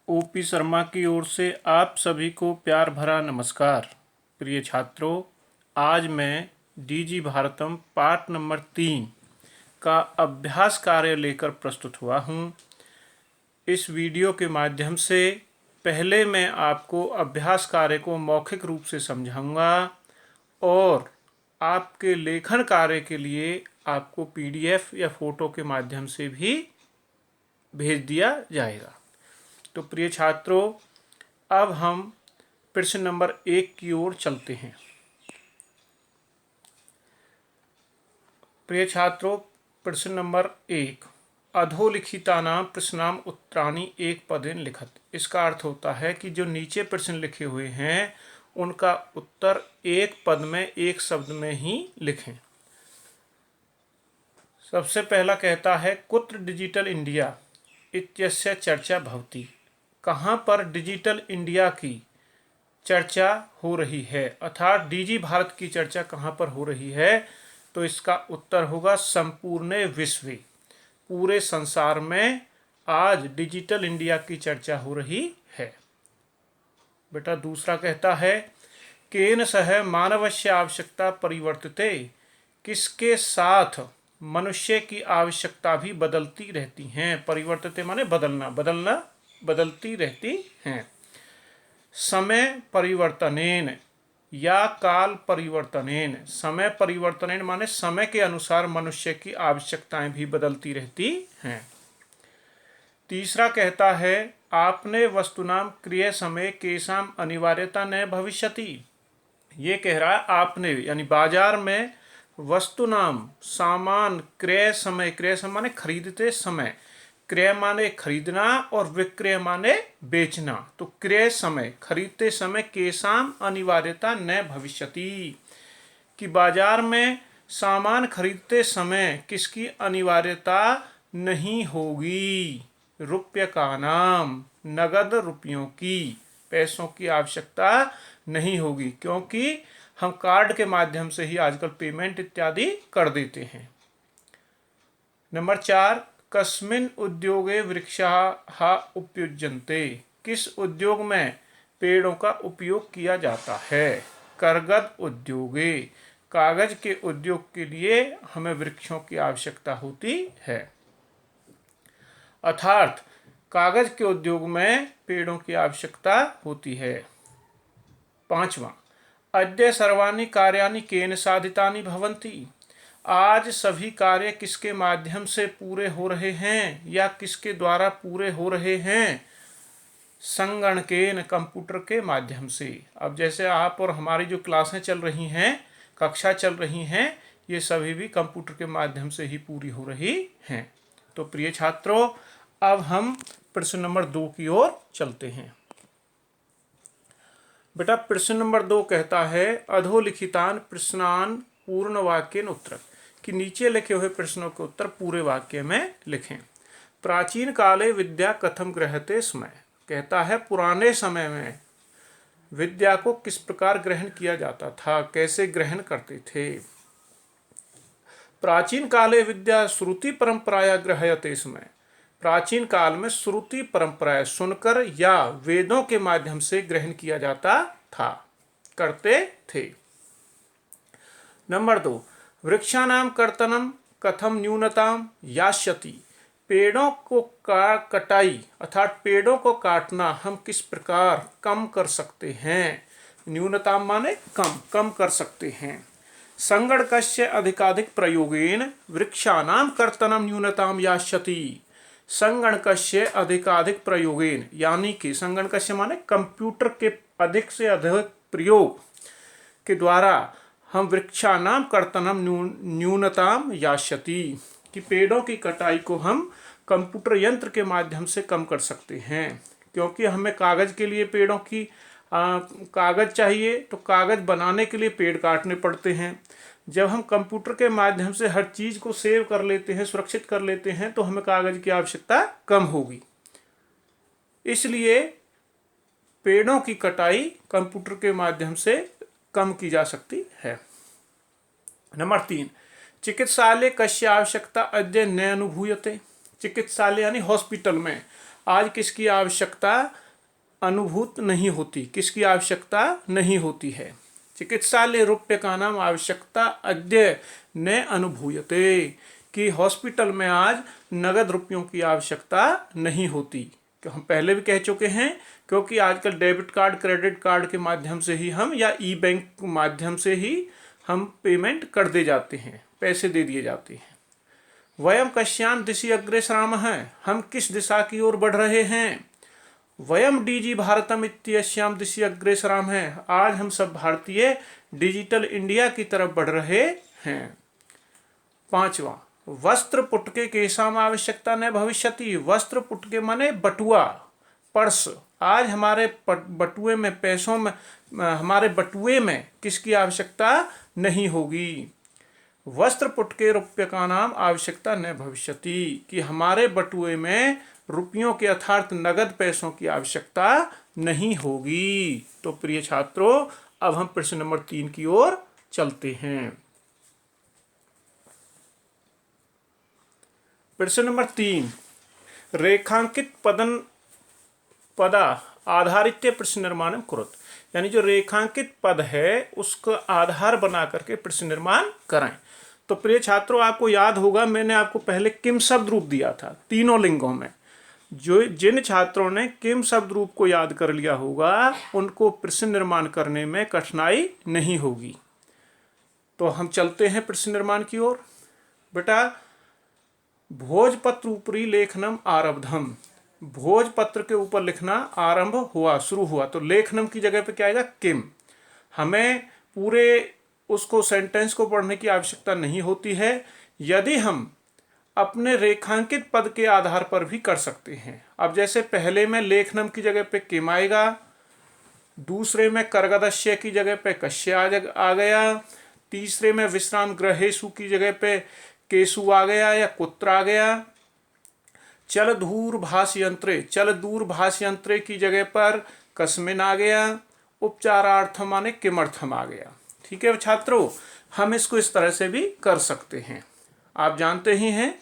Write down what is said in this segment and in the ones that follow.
OP Sharma की ओर से आप सभी को प्यार भरा नमस्कार। प्रिय छात्रों, आज मैं डीजी भारतम पाठ नंबर 3 का अभ्यास कार्य लेकर प्रस्तुत हुआ हूँ। इस वीडियो के माध्यम से पहले मैं आपको अभ्यास कार्य को मौखिक रूप से समझाऊंगा और आपके लेखन कार्य के लिए आपको पीडीएफ या फोटो के माध्यम से भी भेज दिया जाएगा। तो प्रिय छात्रों, अब हम प्रश्न नंबर 1 की ओर चलते हैं। प्रिय छात्रों, प्रश्न नंबर 1, अधोलिखितानां प्रश्नाम उत्तराणि एक पदेन लिखत। इसका अर्थ होता है कि जो नीचे प्रश्न लिखे हुए हैं उनका उत्तर एक पद में, एक शब्द में ही लिखें। सबसे पहला कहता है, कुत्र डिजिटल इंडिया इत्यस्य चर्चा भवति। कहाँ पर डिजिटल इंडिया की चर्चा हो रही है, अर्थात डीजी भारत की चर्चा कहाँ पर हो रही है? तो इसका उत्तर होगा संपूर्ण विश्व, पूरे संसार में आज डिजिटल इंडिया की चर्चा हो रही है। बेटा दूसरा कहता है, केन सह मानवस्य आवश्यकता परिवर्तिते। किसके साथ मनुष्य की आवश्यकता भी बदलती रहती हैं। परिवर्तिते माने बदलना, बदलना बदलती रहती हैं। समय परिवर्तनेन या काल परिवर्तनेन। समय परिवर्तनेन माने समय के अनुसार मनुष्य की आवश्यकताएं भी बदलती रहती हैं। तीसरा कहता है, आपने वस्तुनाम क्रिय समय केशाम अनिवार्यता न भविष्यति। ये कह रहा है आपने यानी बाजार में वस्तुनाम सामान क्रय समय, क्रय समय माने खरीदते समय, क्रय माने खरीदना और विक्रय माने बेचना। तो क्रय समय खरीदते समय केशाम अनिवार्यता न भविष्यति, कि बाजार में सामान खरीदते समय किसकी अनिवार्यता नहीं होगी। रुपये का नाम, नगद रुपयों की, पैसों की आवश्यकता नहीं होगी, क्योंकि हम कार्ड के माध्यम से ही आजकल पेमेंट इत्यादि कर देते हैं। नंबर 4, कस्मिन् उद्योगे वृक्षाः उपयुज्यन्ते। किस उद्योग में पेड़ों का उपयोग किया जाता है? करगद उद्योगे, कागज के उद्योग के लिए हमें वृक्षों की आवश्यकता होती है, अर्थात कागज के उद्योग में पेड़ों की आवश्यकता होती है। 5वां, अद्य सर्वाणि कार्याणि केन साधितानि भवन्ति। आज सभी कार्य किसके माध्यम से पूरे हो रहे हैं या किसके द्वारा पूरे हो रहे हैं? संगणकेन, कंप्यूटर के माध्यम से। अब जैसे आप और हमारी जो क्लासें चल रही हैं, कक्षा चल रही हैं, ये सभी भी कंप्यूटर के माध्यम से ही पूरी हो रही हैं। तो प्रिय छात्रों, अब हम प्रश्न नंबर 2 की ओर चलते हैं। बेटा प्रश्न नंबर 2 कहता है, अधोलिखितान प्रश्नान पूर्ण वाक्येन उत्तर। कि नीचे लिखे हुए प्रश्नों के उत्तर पूरे वाक्य में लिखें। प्राचीन काले विद्या कथम गृह्यते स्म। कहता है पुराने समय में विद्या को किस प्रकार ग्रहण किया जाता था, कैसे ग्रहण करते थे। प्राचीन काले विद्या श्रुति परंपराया गृह्यते स्म। प्राचीन काल में श्रुति परंपराएं सुनकर या वेदों के माध्यम से ग्रहण किया जाता था, करते थे। नंबर 2, वृक्षानाम कर्तनम कथम न्यूनताम यास्यति। पेड़ों को कटाई अर्थात पेड़ों को काटना हम किस प्रकार कम कर सकते हैं। न्यूनताम माने कम, कम कर सकते हैं। संगणकस्य अधिकाधिक प्रयोगेन वृक्षानाम कर्तनम न्यूनताम यास्यति। संगणकस्य अधिकाधिक प्रयोगेन यानी कि संगणकस्य माने कंप्यूटर के अधिक से अधिक प्रयोग के द्वारा हम वृक्षानाम कर्तनम न्यूनताम यास्यति, कि पेड़ों की कटाई को हम कंप्यूटर यंत्र के माध्यम से कम कर सकते हैं। क्योंकि हमें कागज के लिए पेड़ों की कागज चाहिए, तो कागज बनाने के लिए पेड़ काटने पड़ते हैं। जब हम कंप्यूटर के माध्यम से हर चीज़ को सेव कर लेते हैं, सुरक्षित कर लेते हैं, तो हमें कागज की आवश्यकता कम होगी। इसलिए पेड़ों की कटाई कंप्यूटर के माध्यम से कम की जा सकती है। नंबर 3, चिकित्सालय कस्य आवश्यकता अद्य न अनुभूयते। चिकित्सालय यानी हॉस्पिटल में आज किसकी आवश्यकता अनुभूत नहीं होती, किसकी आवश्यकता नहीं होती है। चिकित्सालय रूप्यकाणाम आवश्यकता अद्य न अनुभूयते, कि हॉस्पिटल में आज नगद रुपयों की आवश्यकता नहीं होती। कि हम पहले भी कह चुके हैं, क्योंकि आजकल डेबिट कार्ड क्रेडिट कार्ड के माध्यम से ही हम या ई बैंक के माध्यम से ही हम पेमेंट कर दे जाते हैं, पैसे दे दिए जाते हैं। वयम कश्याम दिशि अग्रेसरामः, हम किस दिशा की ओर बढ़ रहे हैं। वयम डीजी भारतम इत्यस्याम दिशि अग्रेसराम है, आज हम सब भारतीय डिजिटल इंडिया की तरफ बढ़ रहे हैं। पांचवा, वस्त्र पुटके केशाम आवश्यकता न भविष्यति, वस्त्र पुटके माने बटुआ पर्स, आज हमारे बटुए में पैसों में हमारे बटुए में किसकी आवश्यकता नहीं होगी। वस्त्र पुटके रुपये नाम आवश्यकता न भविष्यति, कि हमारे बटुए में रुपयों के अर्थात नगद पैसों की आवश्यकता नहीं होगी। तो प्रिय छात्रों, अब हम प्रश्न नंबर 3 की ओर चलते हैं। प्रश्न नंबर 3, रेखांकित पदा आधारित प्रश्न निर्माण कुरुत, यानी जो रेखांकित पद है उसका आधार बना करके प्रश्न निर्माण करें। तो प्रिय छात्रों, आपको याद होगा मैंने आपको पहले किम शब्द रूप दिया था तीनों लिंगों में। जिन छात्रों ने किम शब्द रूप को याद कर लिया होगा उनको प्रश्न निर्माण करने में कठिनाई नहीं होगी। तो हम चलते हैं प्रश्न निर्माण की ओर। बेटा, भोजपत्र ऊपरी लेखनम आरब्धम, भोजपत्र के ऊपर लिखना आरंभ हुआ, शुरू हुआ। तो लेखनम की जगह पे क्या आएगा, किम। हमें पूरे उसको सेंटेंस को पढ़ने की आवश्यकता नहीं होती है, यदि हम अपने रेखांकित पद के आधार पर भी कर सकते हैं। अब जैसे पहले में लेखनम की जगह पे किम आएगा, दूसरे में कर्गदस्य की जगह पे कश्य आ गया, तीसरे में विश्राम गृहेशु की जगह पे केशु आ गया या कुत्र आ गया। चल दूरभाष यंत्रे, चल दूरभाष यंत्रे की जगह पर कस्मिन आ गया। उपचारार्थम माने किमर्थम आ गया। ठीक है छात्रों, हम इसको इस तरह से भी कर सकते हैं। आप जानते ही हैं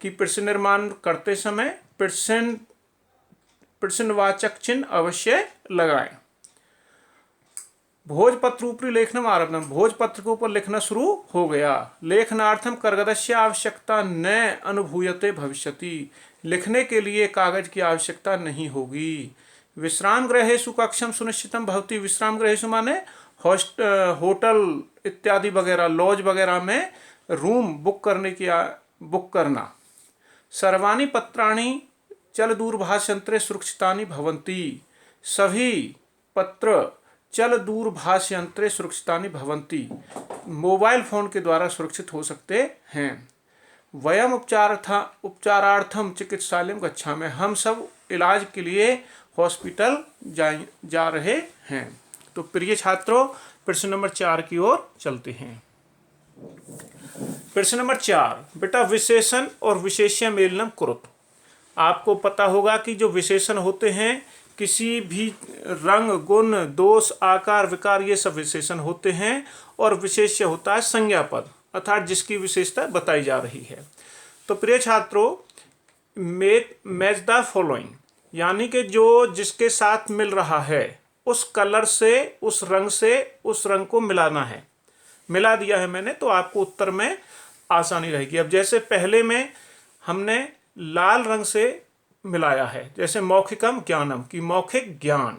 कि प्रश्न निर्माण करते समय प्रश्नवाचक चिन्ह अवश्य लगाएं। भोजपत्र ऊपरी लेखनम आरब्धम, भोजपत्र के ऊपर लिखना शुरू हो गया। लेखनार्थम कर्गदस्य आवश्यकता न अनुभूयते भविष्यति, लिखने के लिए कागज की आवश्यकता नहीं होगी। विश्राम गृहेषु कक्षम सुनिश्चितम भवति, विश्राम गृहेषु माने होटल इत्यादि वगैरह, लॉज वगैरह में रूम बुक करना। सर्वाणि पत्राणि चल दूरभाष यंत्रे सुरक्षितानि भवन्ति, सभी पत्र चल दूरभाष यंत्रे सुरक्षितानि भवन्ति, मोबाइल फोन के द्वारा सुरक्षित हो सकते हैं। वयम उपचारार्थम चिकित्सालय गच्छामि, हम सब इलाज के लिए हॉस्पिटल जा रहे हैं। तो प्रिय छात्रों, प्रश्न नंबर 4 की ओर चलते हैं। प्रश्न नंबर 4, बेटा विशेषण और विशेष्य मेलनम कुरुत। आपको पता होगा कि जो विशेषण होते हैं किसी भी रंग गुण दोष आकार विकार ये सब विशेषण होते हैं, और विशेष्य होता है संज्ञा पद अर्थात जिसकी विशेषता बताई जा रही है। तो प्रिय छात्रों, मैच द फॉलोइंग, यानी कि जो जिसके साथ मिल रहा है उस कलर से उस रंग को मिलाना है। मिला दिया है मैंने, तो आपको उत्तर में आसानी रहेगी। अब जैसे पहले में हमने लाल रंग से मिलाया है, जैसे मौखिकम ज्ञानम की मौखिक ज्ञान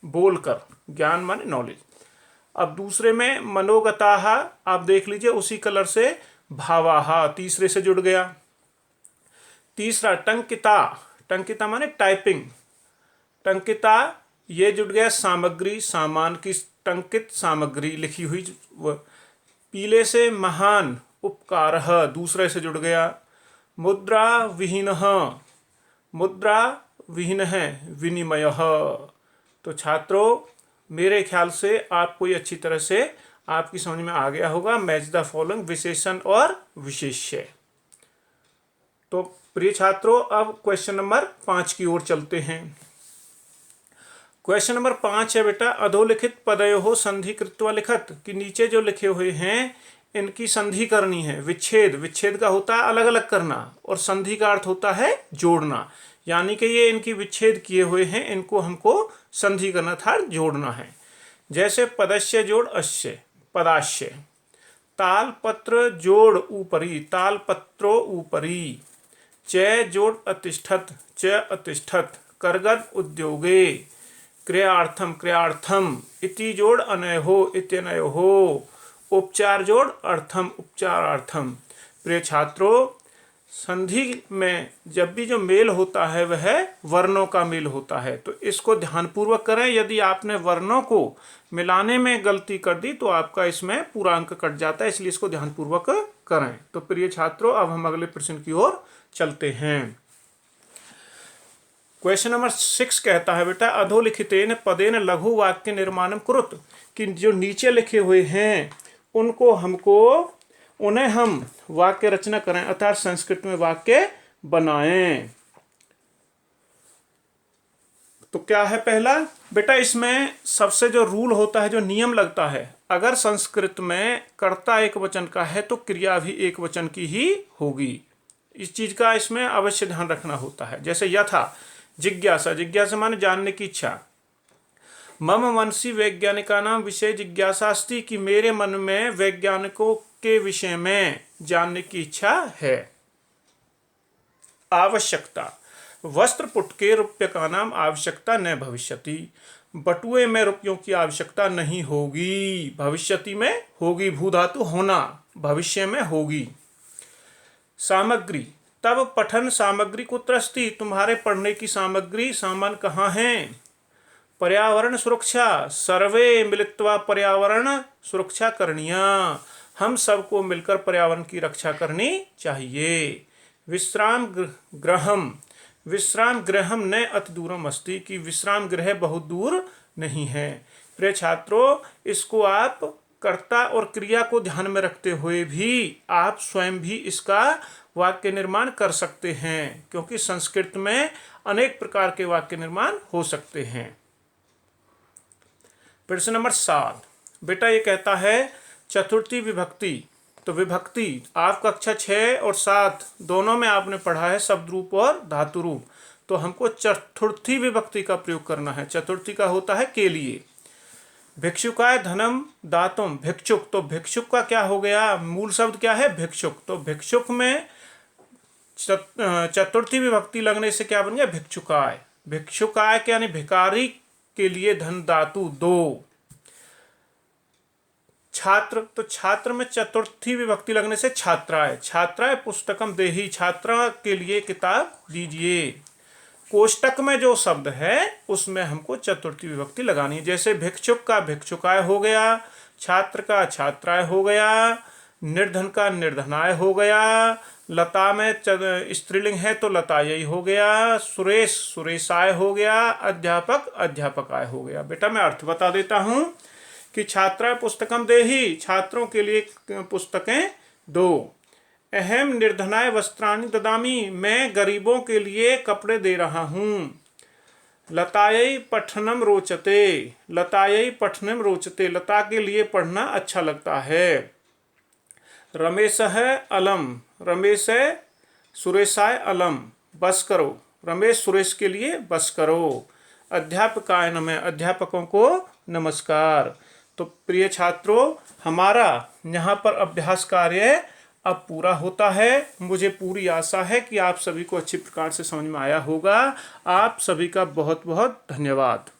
बोलकर, ज्ञान माने नॉलेज। अब दूसरे में मनोगताहा, आप देख लीजिए उसी कलर से भावाहा तीसरे से जुड़ गया। तीसरा टंकिता माने टाइपिंग, टंकिता ये जुड़ गया सामग्री, सामान की टंकित सामग्री लिखी हुई। पीले से महान उपकारः दूसरे से जुड़ गया। मुद्रा विहीन है विनिमय। तो छात्रों, मेरे ख्याल से आपको ये अच्छी तरह से आपकी समझ में आ गया होगा मैच द फॉलोइंग विशेषण और विशेष्य। तो प्रिय छात्रों, अब क्वेश्चन नंबर 5 की ओर चलते हैं। क्वेश्चन नंबर 5 है बेटा, अधोलिखित पदयोः संधि कृत्वा लिखत, कि नीचे जो लिखे हुए हैं इनकी संधि करनी है। विच्छेद का होता है अलग अलग करना, और संधि का अर्थ होता है जोड़ना। यानी कि ये इनकी विच्छेद किए हुए हैं, इनको हमको संधि करना था, जोड़ना है। जैसे पदस्य जोड़ अस्य, पदास्य। तालपत्र जोड़ ऊपरी, तालपत्रो ऊपरी। च जोड़ अतिष्ठत, च अतिष्ठत। करगद उद्योगे। क्रियार्थम, क्रियार्थम। इति जोड़ अनयोः, इत्यनयोः। उपचार जोड़ अर्थम, उपचारार्थम। प्रिय छात्रों, संधि में जब भी जो मेल होता है वह वर्णों का मेल होता है, तो इसको ध्यानपूर्वक करें। यदि आपने वर्णों को मिलाने में गलती कर दी तो आपका इसमें पूरा अंक कट जाता है, इसलिए इसको ध्यानपूर्वक करें। तो प्रिय छात्रों, अब हम अगले प्रश्न की ओर चलते हैं। क्वेश्चन नंबर 6 कहता है बेटा, अधोलिखितेन पदेन लघु वाक्य निर्माणम कुरुत। कि जो नीचे लिखे हुए हैं उन्हें हम वाक्य रचना करें, अर्थात संस्कृत में वाक्य बनाएं। तो क्या है पहला बेटा, इसमें सबसे जो रूल होता है, जो नियम लगता है, अगर संस्कृत में कर्ता एक वचन का है तो क्रिया भी एक वचन की ही होगी। इस चीज का इसमें अवश्य ध्यान रखना होता है। जैसे यथा जिज्ञासा, जिज्ञासा माने जानने की इच्छा। मम मनसी वैज्ञानिका नाम विषय जिज्ञासा अस्ति, कि मेरे मन में वैज्ञानिकों के विषय में जानने की इच्छा है। आवश्यकता, वस्त्र पुटके रुपये का नाम आवश्यकता न भविष्यति। बटुए में रुपयों की आवश्यकता नहीं होगी, भविष्यति में होगी। भू धातु होना, भविष्य में होगी। सामग्री, तब पठन सामग्री कुत्र अस्ति, तुम्हारे पढ़ने की सामग्री, सामान कहाँ है। पर्यावरण सुरक्षा, सर्वे मिलित्वा पर्यावरण सुरक्षा करणीया, हम सबको मिलकर पर्यावरण की रक्षा करनी चाहिए। विश्राम गृहम, विश्राम गृहम न अति दूरम अस्ति, कि विश्राम गृह बहुत दूर नहीं है। प्रिय छात्रों, इसको आप कर्ता और क्रिया को ध्यान में रखते हुए भी आप स्वयं भी इसका वाक्य निर्माण कर सकते हैं, क्योंकि संस्कृत में अनेक प्रकार के वाक्य निर्माण हो सकते हैं। प्रश्न नंबर 7 बेटा, ये कहता है चतुर्थी विभक्ति। तो विभक्ति आप कक्षा 6 और 7 दोनों में आपने पढ़ा है, शब्द रूप और धातु रूप। तो हमको चतुर्थी विभक्ति का प्रयोग करना है। चतुर्थी का होता है के लिए। भिक्षुकाय धनम दातुम, भिक्षुक। तो भिक्षुक का क्या हो गया, मूल शब्द क्या है, भिक्षुक। तो भिक्षुक में चतुर्थी विभक्ति लगने से क्या बन गया, भिक्षुकाय। भिक्षुकाय के यानी भिखारी के लिए धन धातु दो। छात्र, तो छात्र में चतुर्थी विभक्ति लगने से छात्राय। छात्राय पुस्तकम देहि, छात्रा के लिए किताब दीजिए। कोष्टक में जो शब्द है उसमें हमको चतुर्थी विभक्ति लगानी है। जैसे भिक्षुक का भिक्षुकाय हो गया, छात्र का छात्राय हो गया, निर्धन का निर्धनाय हो गया, लता में स्त्रीलिंग है तो लतायई हो गया, सुरेश सुरेशाय हो गया, अध्यापक अध्यापकाय हो गया। बेटा मैं अर्थ बता देता हूँ कि छात्रा पुस्तकम देहि, छात्रों के लिए पुस्तकें दो। अहम निर्धनाय वस्त्राणि ददामि, मैं गरीबों के लिए कपड़े दे रहा हूँ। लतायै पठनम रोचते, लतायै पठनम रोचते, लता के लिए पढ़ना अच्छा लगता है। रमेश है अलम, रमेश है सुरेशाय अलम, बस करो। रमेश सुरेश के लिए बस करो। अध्यापकाय नमः, अध्यापकों को नमस्कार। तो प्रिय छात्रों, हमारा यहाँ पर अभ्यास कार्य अब पूरा होता है। मुझे पूरी आशा है कि आप सभी को अच्छी प्रकार से समझ में आया होगा। आप सभी का बहुत बहुत धन्यवाद।